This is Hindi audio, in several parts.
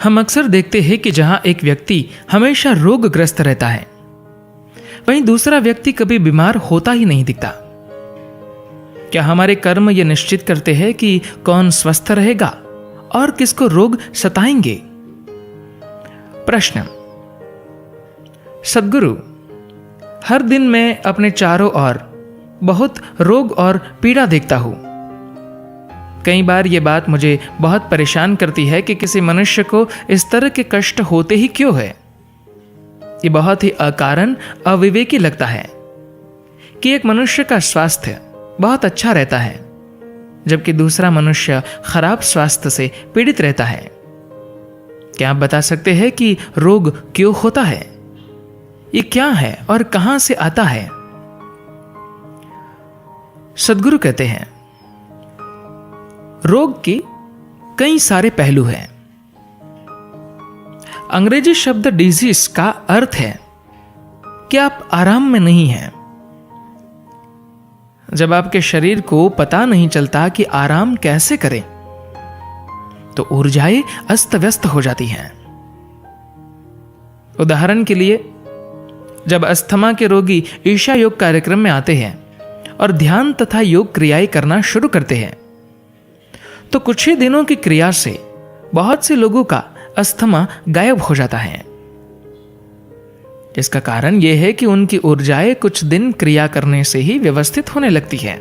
हम अक्सर देखते हैं कि जहां एक व्यक्ति हमेशा रोगग्रस्त रहता है, वहीं दूसरा व्यक्ति कभी बीमार होता ही नहीं दिखता। क्या हमारे कर्म ये निश्चित करते हैं कि कौन स्वस्थ रहेगा और किसको रोग सताएंगे? प्रश्न। सद्गुरु, हर दिन मैं अपने चारों ओर बहुत रोग और पीड़ा देखता हूं। कई बार यह बात मुझे बहुत परेशान करती है कि किसी मनुष्य को इस तरह के कष्ट होते ही क्यों है। ये बहुत ही अकारण अविवेकी लगता है कि एक मनुष्य का स्वास्थ्य बहुत अच्छा रहता है जबकि दूसरा मनुष्य खराब स्वास्थ्य से पीड़ित रहता है। क्या आप बता सकते हैं कि रोग क्यों होता है? ये क्या है और कहां से आता है? सद्गुरु कहते हैं, रोग के कई सारे पहलू हैं। अंग्रेजी शब्द डिजीज का अर्थ है कि आप आराम में नहीं हैं। जब आपके शरीर को पता नहीं चलता कि आराम कैसे करें, तो ऊर्जाएं अस्त व्यस्त हो जाती हैं। उदाहरण के लिए, जब अस्थमा के रोगी ईशा योग कार्यक्रम में आते हैं और ध्यान तथा योग क्रियाएं करना शुरू करते हैं, तो कुछ ही दिनों की क्रिया से बहुत से लोगों का अस्थमा गायब हो जाता है। इसका कारण यह है कि उनकी ऊर्जाएं कुछ दिन क्रिया करने से ही व्यवस्थित होने लगती है।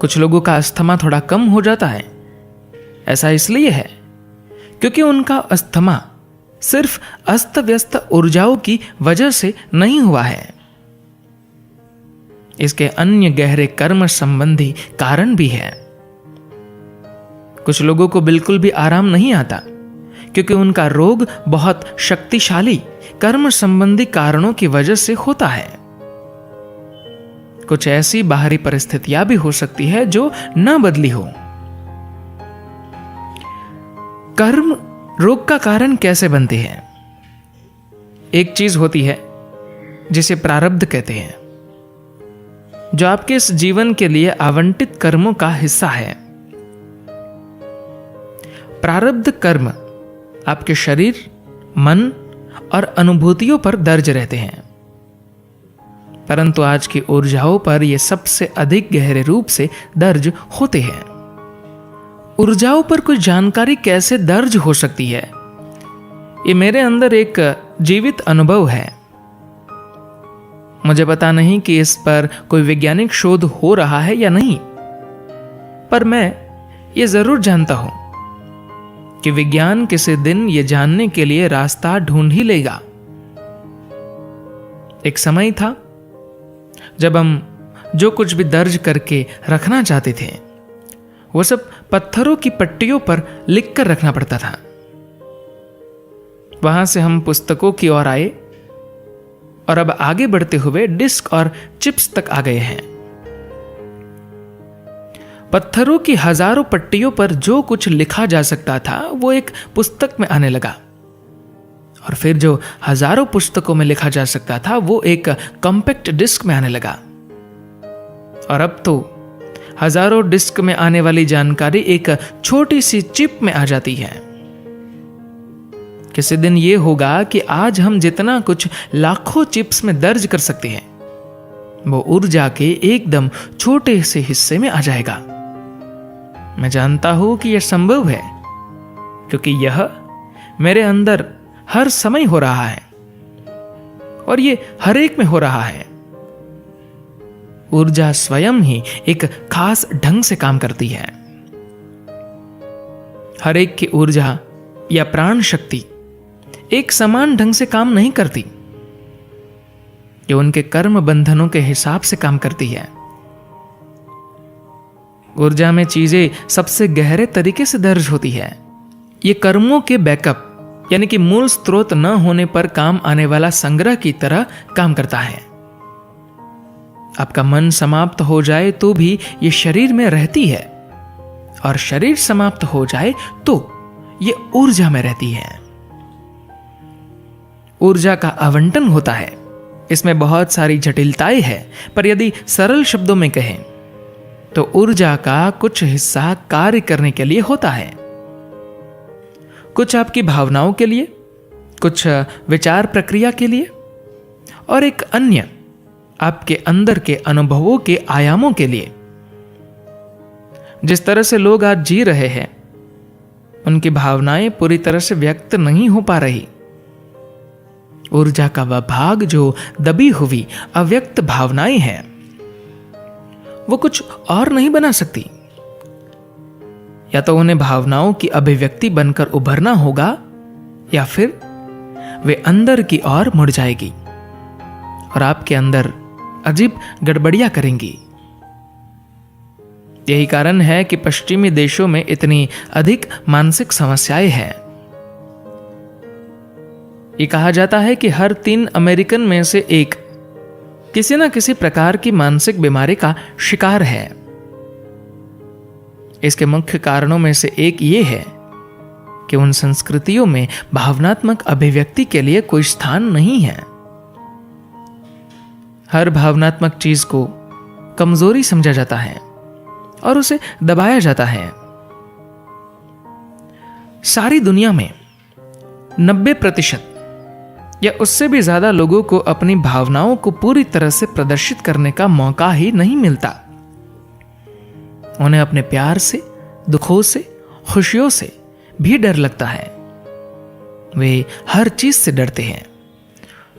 कुछ लोगों का अस्थमा थोड़ा कम हो जाता है। ऐसा इसलिए है क्योंकि उनका अस्थमा सिर्फ अस्त व्यस्त ऊर्जाओं की वजह से नहीं हुआ है। इसके अन्य गहरे कर्म संबंधी कारण भी है। कुछ लोगों को बिल्कुल भी आराम नहीं आता क्योंकि उनका रोग बहुत शक्तिशाली कर्म संबंधी कारणों की वजह से होता है। कुछ ऐसी बाहरी परिस्थितियां भी हो सकती है जो न बदली हो। कर्म रोग का कारण कैसे बनते हैं? एक चीज होती है जिसे प्रारब्ध कहते हैं, जो आपके इस जीवन के लिए आवंटित कर्मों का हिस्सा है। प्रारब्ध कर्म आपके शरीर, मन और अनुभूतियों पर दर्ज रहते हैं, परंतु आज की ऊर्जाओं पर यह सबसे अधिक गहरे रूप से दर्ज होते हैं। ऊर्जाओं पर कुछ जानकारी कैसे दर्ज हो सकती है? ये मेरे अंदर एक जीवित अनुभव है। मुझे पता नहीं कि इस पर कोई वैज्ञानिक शोध हो रहा है या नहीं, पर मैं ये जरूर जानता हूं कि विज्ञान किसी दिन यह जानने के लिए रास्ता ढूंढ ही लेगा। एक समय था जब हम जो कुछ भी दर्ज करके रखना चाहते थे, वो सब पत्थरों की पट्टियों पर लिखकर रखना पड़ता था। वहां से हम पुस्तकों की ओर आए और अब आगे बढ़ते हुए डिस्क और चिप्स तक आ गए हैं। पत्थरों की हजारों पट्टियों पर जो कुछ लिखा जा सकता था वो एक पुस्तक में आने लगा, और फिर जो हजारों पुस्तकों में लिखा जा सकता था वो एक कॉम्पैक्ट डिस्क में आने लगा, और अब तो हजारों डिस्क में आने वाली जानकारी एक छोटी सी चिप में आ जाती है। किसी दिन ये होगा कि आज हम जितना कुछ लाखों चिप्स में दर्ज कर सकते हैं, वो ऊर्जा के एकदम छोटे से हिस्से में आ जाएगा। मैं जानता हूं कि यह संभव है क्योंकि यह मेरे अंदर हर समय हो रहा है और ये हर एक में हो रहा है। ऊर्जा स्वयं ही एक खास ढंग से काम करती है। हर एक की ऊर्जा या प्राण शक्ति एक समान ढंग से काम नहीं करती। ये उनके कर्म बंधनों के हिसाब से काम करती है। ऊर्जा में चीजें सबसे गहरे तरीके से दर्ज होती है। ये कर्मों के बैकअप यानी कि मूल स्रोत न होने पर काम आने वाला संग्रह की तरह काम करता है। आपका मन समाप्त हो जाए तो भी ये शरीर में रहती है, और शरीर समाप्त हो जाए तो ये ऊर्जा में रहती है। ऊर्जा का आवंटन होता है। इसमें बहुत सारी जटिलताएं हैं, पर यदि सरल शब्दों में कहें तो ऊर्जा का कुछ हिस्सा कार्य करने के लिए होता है। कुछ आपकी भावनाओं के लिए, कुछ विचार प्रक्रिया के लिए, और एक अन्य आपके अंदर के अनुभवों के आयामों के लिए। जिस तरह से लोग आज जी रहे हैं, उनकी भावनाएं पूरी तरह से व्यक्त नहीं हो पा रही। ऊर्जा का वह भाग जो दबी हुई अव्यक्त भावनाएं हैं, वो कुछ और नहीं बना सकती। या तो उन्हें भावनाओं की अभिव्यक्ति बनकर उभरना होगा, या फिर वे अंदर की ओर मुड़ जाएगी और आपके अंदर अजीब गड़बड़ियां करेंगी। यही कारण है कि पश्चिमी देशों में इतनी अधिक मानसिक समस्याएं हैं। ये कहा जाता है कि हर 3 अमेरिकन में से एक किसी न किसी प्रकार की मानसिक बीमारी का शिकार है। इसके मुख्य कारणों में से एक ये है कि उन संस्कृतियों में भावनात्मक अभिव्यक्ति के लिए कोई स्थान नहीं है। हर भावनात्मक चीज को कमजोरी समझा जाता है और उसे दबाया जाता है। सारी दुनिया में 90% या उससे भी ज्यादा लोगों को अपनी भावनाओं को पूरी तरह से प्रदर्शित करने का मौका ही नहीं मिलता। उन्हें अपने प्यार से, दुखों से, खुशियों से भी डर लगता है। वे हर चीज से डरते हैं।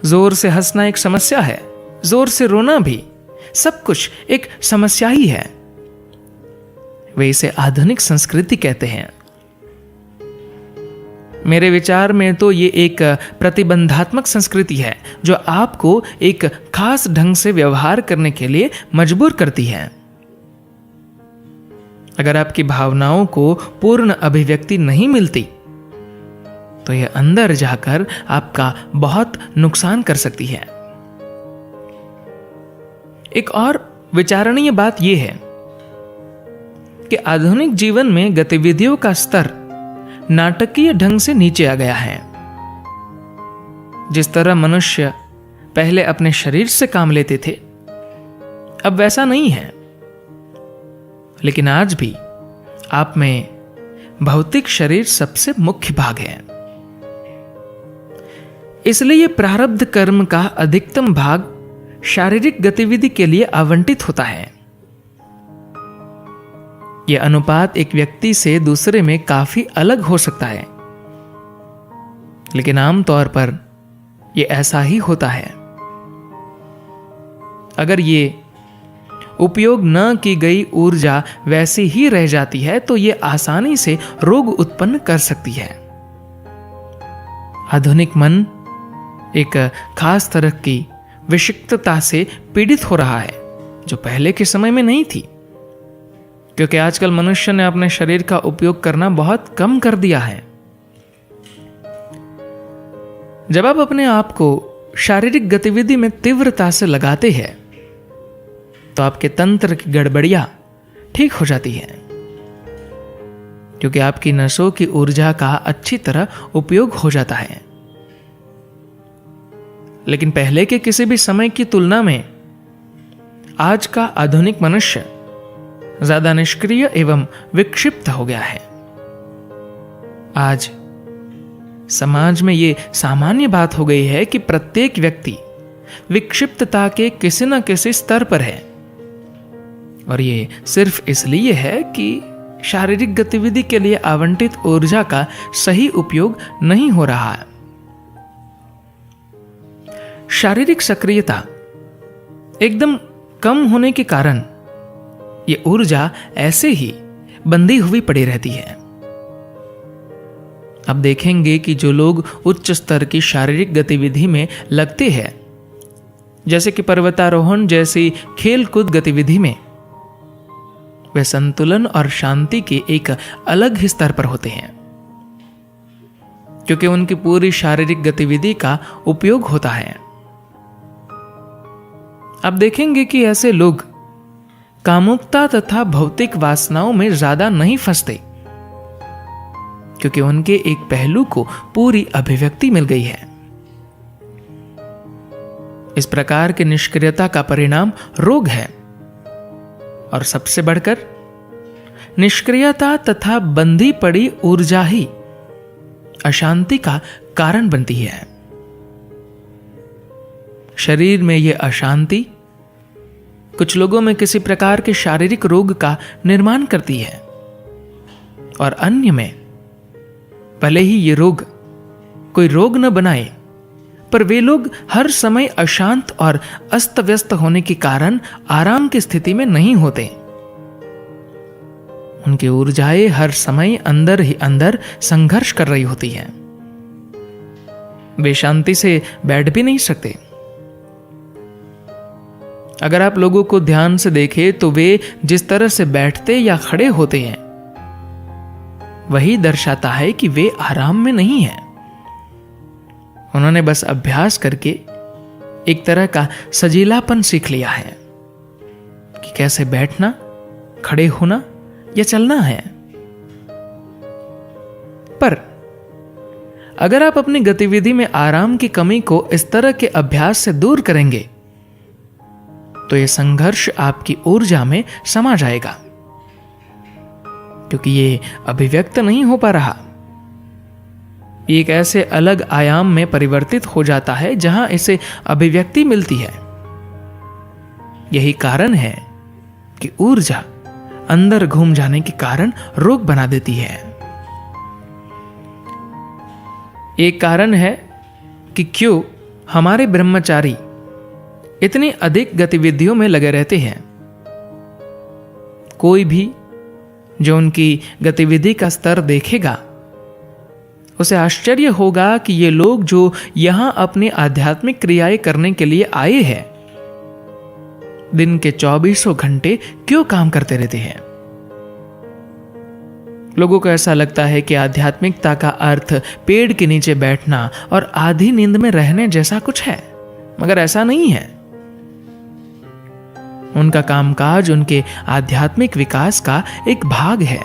जोर से हंसना एक समस्या है, जोर से रोना भी, सब कुछ एक समस्या ही है। वे इसे आधुनिक संस्कृति कहते हैं। मेरे विचार में तो ये एक प्रतिबंधात्मक संस्कृति है जो आपको एक खास ढंग से व्यवहार करने के लिए मजबूर करती है। अगर आपकी भावनाओं को पूर्ण अभिव्यक्ति नहीं मिलती, तो यह अंदर जाकर आपका बहुत नुकसान कर सकती है। एक और विचारणीय बात यह है कि आधुनिक जीवन में गतिविधियों का स्तर नाटकीय ढंग से नीचे आ गया है। जिस तरह मनुष्य पहले अपने शरीर से काम लेते थे, अब वैसा नहीं है। लेकिन आज भी आप में भौतिक शरीर सबसे मुख्य भाग है। इसलिए प्रारब्ध कर्म का अधिकतम भाग शारीरिक गतिविधि के लिए आवंटित होता है। यह अनुपात एक व्यक्ति से दूसरे में काफी अलग हो सकता है, लेकिन आमतौर पर यह ऐसा ही होता है। अगर ये उपयोग न की गई ऊर्जा वैसी ही रह जाती है, तो यह आसानी से रोग उत्पन्न कर सकती है। आधुनिक मन एक खास तरह की विषिक्तता से पीड़ित हो रहा है, जो पहले के समय में नहीं थी, क्योंकि आजकल मनुष्य ने अपने शरीर का उपयोग करना बहुत कम कर दिया है। जब आप अपने आप को शारीरिक गतिविधि में तीव्रता से लगाते हैं, तो आपके तंत्र की गड़बड़ियां ठीक हो जाती है, क्योंकि आपकी नसों की ऊर्जा का अच्छी तरह उपयोग हो जाता है। लेकिन पहले के किसी भी समय की तुलना में आज का आधुनिक मनुष्य ज्यादा निष्क्रिय एवं विक्षिप्त हो गया है। आज समाज में यह सामान्य बात हो गई है कि प्रत्येक व्यक्ति विक्षिप्तता के किसी न किसी स्तर पर है, और ये सिर्फ इसलिए है कि शारीरिक गतिविधि के लिए आवंटित ऊर्जा का सही उपयोग नहीं हो रहा है। शारीरिक सक्रियता एकदम कम होने के कारण ये ऊर्जा ऐसे ही बंधी हुई पड़ी रहती है। अब देखेंगे कि जो लोग उच्च स्तर की शारीरिक गतिविधि में लगते हैं, जैसे कि पर्वतारोहण जैसी खेल-कूद गतिविधि में, वे संतुलन और शांति के एक अलग ही स्तर पर होते हैं, क्योंकि उनकी पूरी शारीरिक गतिविधि का उपयोग होता है। अब देखेंगे कि ऐसे लोग कामुकता तथा भौतिक वासनाओं में ज्यादा नहीं फंसते, क्योंकि उनके एक पहलू को पूरी अभिव्यक्ति मिल गई है। इस प्रकार की निष्क्रियता का परिणाम रोग है, और सबसे बढ़कर निष्क्रियता तथा बंधी पड़ी ऊर्जा ही अशांति का कारण बनती है। शरीर में यह अशांति कुछ लोगों में किसी प्रकार के शारीरिक रोग का निर्माण करती है और अन्य में भले ही ये रोग कोई रोग न बनाए, पर वे लोग हर समय अशांत और अस्त व्यस्त होने के कारण आराम की स्थिति में नहीं होते। उनकी ऊर्जाएं हर समय अंदर ही अंदर संघर्ष कर रही होती हैं। वे शांति से बैठ भी नहीं सकते। अगर आप लोगों को ध्यान से देखें तो वे जिस तरह से बैठते या खड़े होते हैं वही दर्शाता है कि वे आराम में नहीं हैं। उन्होंने बस अभ्यास करके एक तरह का सजीलापन सीख लिया है कि कैसे बैठना, खड़े होना या चलना है। पर अगर आप अपनी गतिविधि में आराम की कमी को इस तरह के अभ्यास से दूर करेंगे तो यह संघर्ष आपकी ऊर्जा में समा जाएगा, क्योंकि ये अभिव्यक्त नहीं हो पा रहा। एक ऐसे अलग आयाम में परिवर्तित हो जाता है जहां इसे अभिव्यक्ति मिलती है। यही कारण है कि ऊर्जा अंदर घूम जाने के कारण रोग बना देती है। एक कारण है कि क्यों हमारे ब्रह्मचारी इतनी अधिक गतिविधियों में लगे रहते हैं। कोई भी जो उनकी गतिविधि का स्तर देखेगा उसे आश्चर्य होगा कि ये लोग जो यहां अपनी आध्यात्मिक क्रियाएं करने के लिए आए हैं, दिन के 24 घंटे क्यों काम करते रहते हैं। लोगों को ऐसा लगता है कि आध्यात्मिकता का अर्थ पेड़ के नीचे बैठना और आधी नींद में रहने जैसा कुछ है, मगर ऐसा नहीं है। उनका कामकाज उनके आध्यात्मिक विकास का एक भाग है।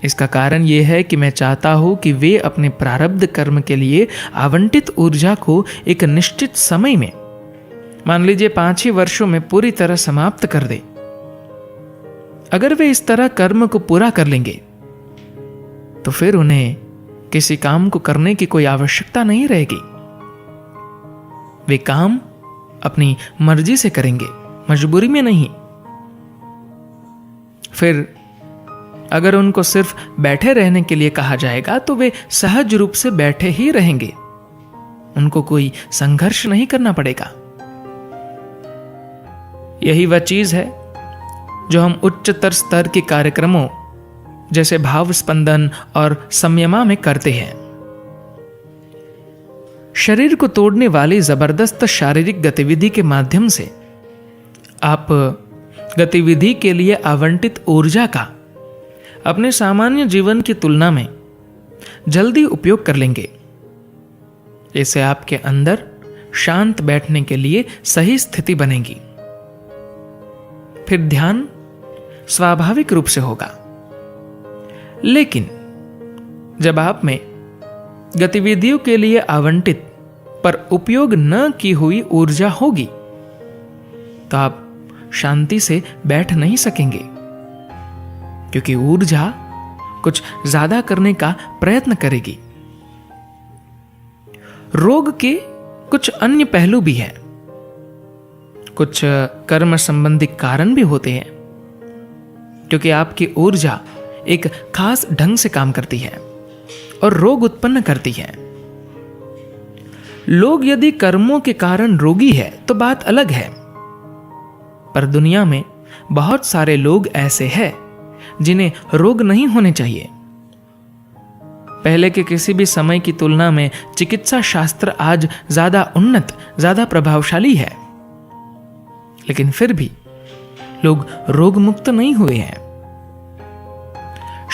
इसका कारण यह है कि मैं चाहता हूं कि वे अपने प्रारब्ध कर्म के लिए आवंटित ऊर्जा को एक निश्चित समय में, मान लीजिए 5 ही वर्षों में पूरी तरह समाप्त कर दे। अगर वे इस तरह कर्म को पूरा कर लेंगे तो फिर उन्हें किसी काम को करने की कोई आवश्यकता नहीं रहेगी। वे काम अपनी मर्जी से करेंगे, मजबूरी में नहीं। फिर अगर उनको सिर्फ बैठे रहने के लिए कहा जाएगा तो वे सहज रूप से बैठे ही रहेंगे। उनको कोई संघर्ष नहीं करना पड़ेगा। यही वह चीज है जो हम उच्चतर स्तर के कार्यक्रमों जैसे भाव स्पंदन और संयमा में करते हैं। शरीर को तोड़ने वाली जबरदस्त शारीरिक गतिविधि के माध्यम से आप गतिविधि के लिए आवंटित ऊर्जा का अपने सामान्य जीवन की तुलना में जल्दी उपयोग कर लेंगे। इससे आपके अंदर शांत बैठने के लिए सही स्थिति बनेगी। फिर ध्यान स्वाभाविक रूप से होगा। लेकिन जब आप में गतिविधियों के लिए आवंटित पर उपयोग न की हुई ऊर्जा होगी तो आप शांति से बैठ नहीं सकेंगे, क्योंकि ऊर्जा कुछ ज्यादा करने का प्रयत्न करेगी। रोग के कुछ अन्य पहलू भी हैं। कुछ कर्म संबंधी कारण भी होते हैं, क्योंकि आपकी ऊर्जा एक खास ढंग से काम करती है और रोग उत्पन्न करती है। लोग यदि कर्मों के कारण रोगी है तो बात अलग है, पर दुनिया में बहुत सारे लोग ऐसे हैं जिन्हें रोग नहीं होने चाहिए। पहले के किसी भी समय की तुलना में चिकित्सा शास्त्र आज ज्यादा उन्नत, ज्यादा प्रभावशाली है, लेकिन फिर भी लोग रोग मुक्त नहीं हुए हैं।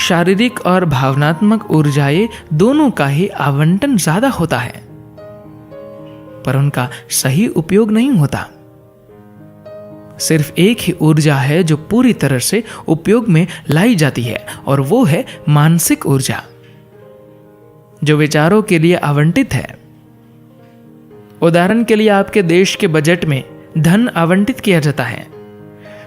शारीरिक और भावनात्मक ऊर्जाएं दोनों का ही आवंटन ज्यादा होता है, पर उनका सही उपयोग नहीं होता। सिर्फ एक ही ऊर्जा है जो पूरी तरह से उपयोग में लाई जाती है, और वो है मानसिक ऊर्जा, जो विचारों के लिए आवंटित है। उदाहरण के लिए आपके देश के बजट में धन आवंटित किया जाता है।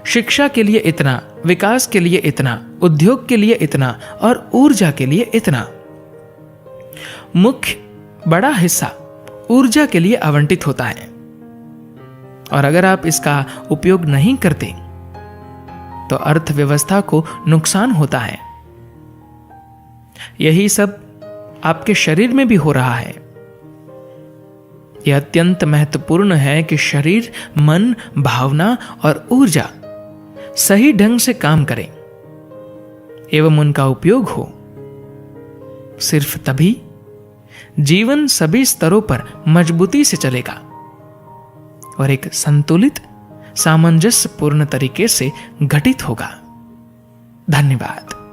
शिक्षा के लिए इतना, विकास के लिए इतना, उद्योग के लिए इतना और ऊर्जा के लिए इतना। मुख्य बड़ा हिस्सा ऊर्जा के लिए आवंटित होता है, और अगर आप इसका उपयोग नहीं करते तो अर्थव्यवस्था को नुकसान होता है। यही सब आपके शरीर में भी हो रहा है। यह अत्यंत महत्वपूर्ण है कि शरीर, मन, भावना और ऊर्जा सही ढंग से काम करें एवं उनका उपयोग हो। सिर्फ तभी जीवन सभी स्तरों पर मजबूती से चलेगा और एक संतुलित, सामंजस्यपूर्ण तरीके से घटित होगा। धन्यवाद।